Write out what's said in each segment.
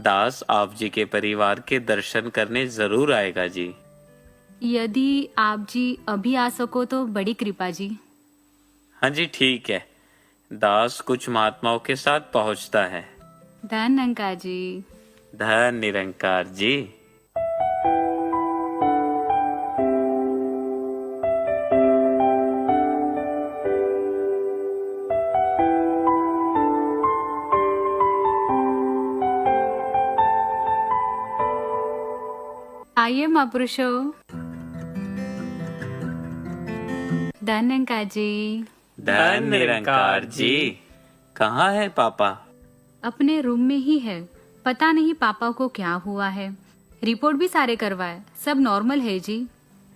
दास आप जी के परिवार के दर्शन करने जरूर आएगा जी। यदि आप जी अभी आ सको तो बड़ी कृपा जी। हाँ जी ठीक है, दास कुछ महात्माओं के साथ पहुंचता है। धन अंका जी। धन निरंकार जी। आइए महापुरुषों। धन अंका जी। धन निरंकार जी। कहाँ है पापा? अपने रूम में ही है। पता नहीं पापा को क्या हुआ है। रिपोर्ट भी सारे करवाए, सब नॉर्मल है जी।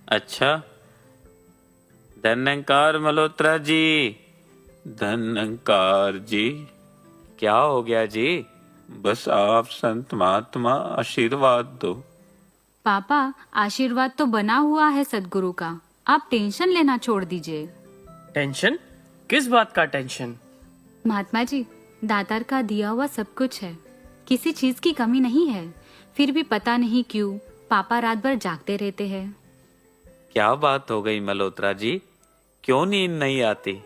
अच्छा, धनंकार मल्होत्रा जी। धनंकार जी, क्या हो गया जी? बस आप संत महात्मा आशीर्वाद दो। पापा आशीर्वाद तो बना हुआ है सदगुरु का, आप टेंशन लेना छोड़ दीजिए। टेंशन? किस बात का टेंशन? महात्मा जी, दातार का दिया हुआ सब कुछ है, किसी चीज की कमी नहीं है। फिर भी पता नहीं क्यों पापा रात भर जागते रहते हैं। क्या बात हो गई मल्होत्रा जी, क्यों नींद नहीं आती?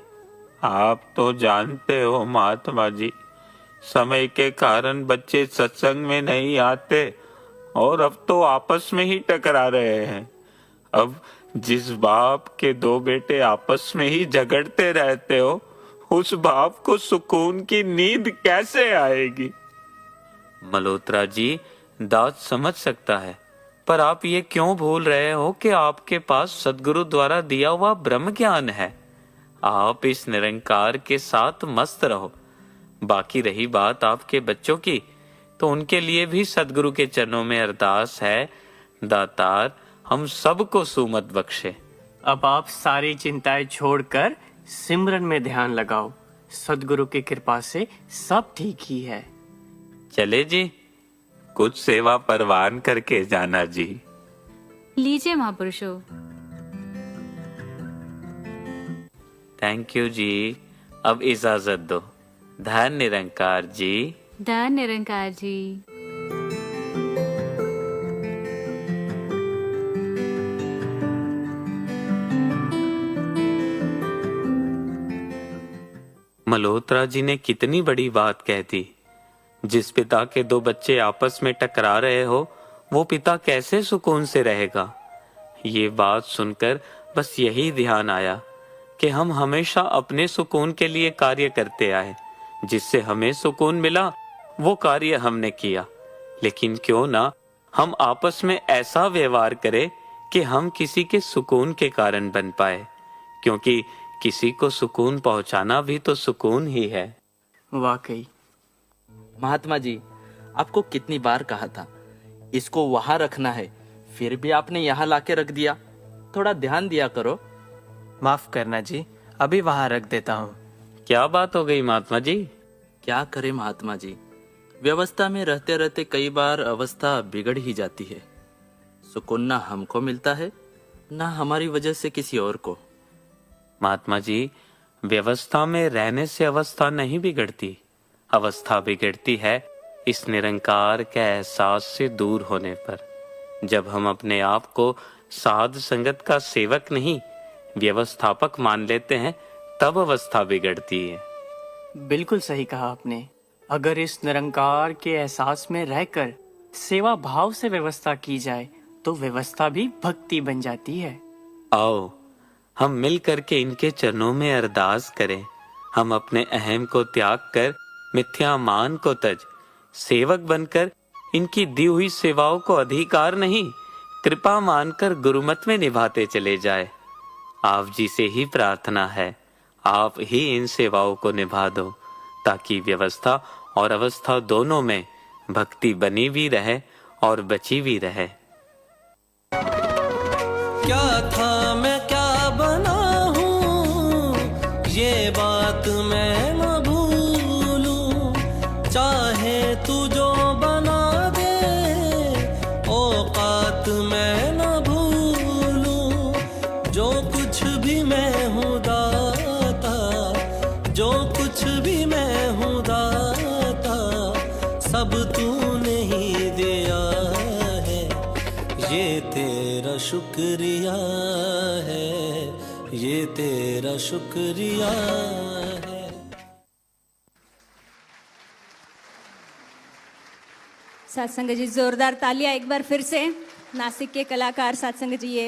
आप तो जानते हो महात्मा जी, समय के कारण बच्चे सत्संग में नहीं आते और अब तो आपस में ही टकरा रहे हैं। अब जिस बाप के दो बेटे आपस में ही झगड़ते रहते हो, उस बाप को सुकून की नींद कैसे आएगी? मल्होत्रा जी, दास समझ सकता है, पर आप ये क्यों भूल रहे हो कि आपके पास सदगुरु द्वारा दिया हुआ ब्रह्म ज्ञान है। आप इस निरंकार के साथ मस्त रहो। बाकी रही बात आपके बच्चों की, तो उनके लिए भी सदगुरु के चरणों में अरदास है, दातार हम सबको सुमत बख्शे। अब आप सारी चिंताएं छोड़कर सिमरन में ध्यान लगाओ। सदगुरु की कृपा से सब ठीक ही है। चले जी, कुछ सेवा परवान करके जाना जी। लीजिए महापुरुषों। थैंक यू जी, अब इजाजत दो। धन निरंकार जी। धन निरंकार जी। मल्होत्रा जी ने कितनी बड़ी बात कह दी। जिस पिता के दो बच्चे आपस में टकरा रहे हो, वो पिता कैसे सुकून से रहेगा? ये बात सुनकर बस यही ध्यान आया कि हम हमेशा अपने सुकून के लिए कार्य करते आए। जिससे हमें सुकून मिला वो कार्य हमने किया, लेकिन क्यों ना हम आपस में ऐसा व्यवहार करें कि हम किसी के सुकून के कारण बन पाए, क्योंकि किसी को सुकून पहुंचाना भी तो सुकून ही है। वाकई। महात्मा जी, आपको कितनी बार कहा था इसको वहां रखना है, फिर भी आपने यहाँ लाके रख दिया। थोड़ा ध्यान दिया करो। माफ करना जी, अभी वहां रख देता हूँ। क्या बात हो गई महात्मा जी? क्या करे महात्मा जी, व्यवस्था में रहते रहते कई बार अवस्था बिगड़ ही जाती है। सुकून ना हमको मिलता है, ना हमारी वजह से किसी और को। महात्मा जी, व्यवस्था में रहने से अवस्था नहीं बिगड़ती, अवस्था बिगड़ती है इस निरंकार के एहसास से दूर होने पर। जब हम अपने आप को साध संगत का सेवक नहीं व्यवस्थापक मान लेते हैं, तब अवस्था बिगड़ती है। बिल्कुल सही कहा आपने। अगर इस निरंकार के एहसास में रहकर सेवा भाव से व्यवस्था की जाए तो व्यवस्था भी भक्ति बन जाती है। आओ हम मिल करके इनके चरणों में अरदास करें। हम अपने अहम को त्याग कर मिथ्या मान को तज सेवक बनकर इनकी दी हुई सेवाओं को अधिकार नहीं कृपा मानकर गुरुमत में निभाते चले जाए। आप जी से ही प्रार्थना है, आप ही इन सेवाओं को निभा दो, ताकि व्यवस्था और अवस्था दोनों में भक्ति बनी भी रहे और बची भी रहे। क्या था मैं क्या बना हूँ, ये बात मैं न भूलूं। चाहे तू जो बना दे, औकात मैं न भूलूं। जो कुछ भी मैं हूँ दाता, जो कुछ भी मैं हूँ दाता, सब तूने नहीं दिया है, ये तेरा शुक्रिया है, ये तेरा शुक्रिया है। सत्संग जी, जोरदार तालियां एक बार फिर से। नासिक के कलाकार सत्संग जी, ये